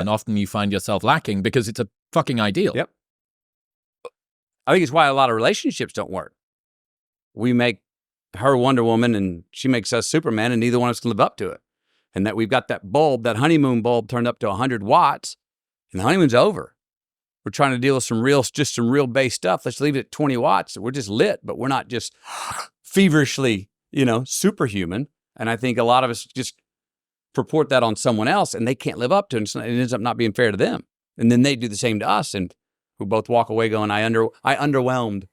And often you find yourself lacking because it's a fucking ideal. Yep. I think it's why a lot of relationships don't work. We make her Wonder Woman and she makes us Superman, and neither one of us can live up to it. And that we've got that bulb, that honeymoon bulb turned up to 100 watts, and the honeymoon's over. We're trying to deal with some real base stuff. Let's leave it at 20 watts. We're just lit, but we're not just feverishly, superhuman. And I think a lot of us just purport that on someone else, and they can't live up to it. And it ends up not being fair to them. And then they do the same to us, and we both walk away going, I underwhelmed.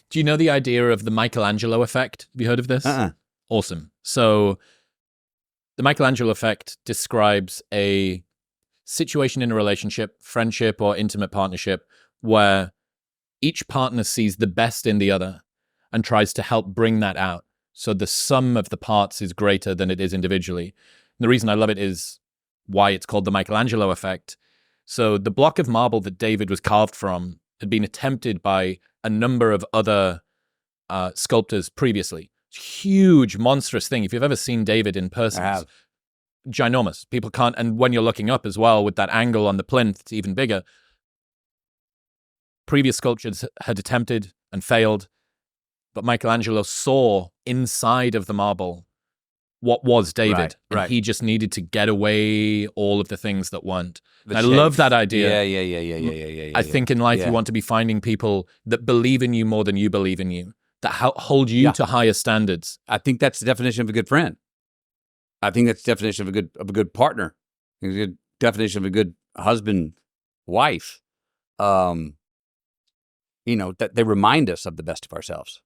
Do you know the idea of the Michelangelo effect? Have you heard of this? Awesome. So the Michelangelo effect describes a situation in a relationship, friendship, or intimate partnership where each partner sees the best in the other and tries to help bring that out. So the sum of the parts is greater than it is individually. And the reason I love it is why it's called the Michelangelo effect. So the block of marble that David was carved from had been attempted by a number of other sculptors previously. Huge, monstrous thing. If you've ever seen David in person, it's ginormous. People can't, and when you're looking up as well with that angle on the plinth, it's even bigger. Previous sculptures had attempted and failed, but Michelangelo saw inside of the marble what was David. And he just needed to get away all of the things that weren't. I love that idea. Yeah. I think in life you want to be finding people that believe in you more than you believe in you, that hold you to higher standards. I think that's the definition of a good friend. I think that's the definition of a good partner. A good definition of a good husband, wife. That they remind us of the best of ourselves.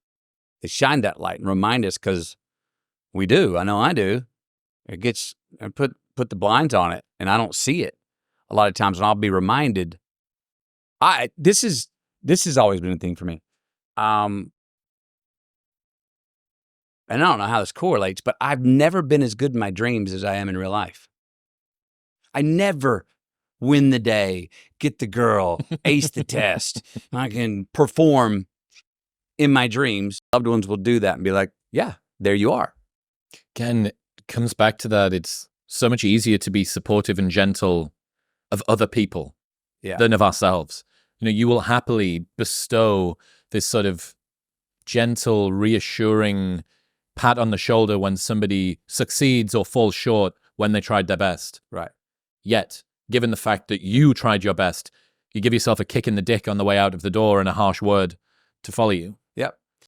They shine that light and remind us, because we do. I know I do. It gets, I put the blinds on it and I don't see it a lot of times, and I'll be reminded. This has always been a thing for me. And I don't know how this correlates, but I've never been as good in my dreams as I am in real life. I never win the day, get the girl, ace the test. I can perform in my dreams. Loved ones will do that and be like, yeah, there you are. Again, it comes back to that. It's so much easier to be supportive and gentle of other people than of ourselves. You will happily bestow this sort of gentle, reassuring pat on the shoulder when somebody succeeds or falls short when they tried their best. Right. Yet, given the fact that you tried your best, you give yourself a kick in the dick on the way out of the door and a harsh word to follow you.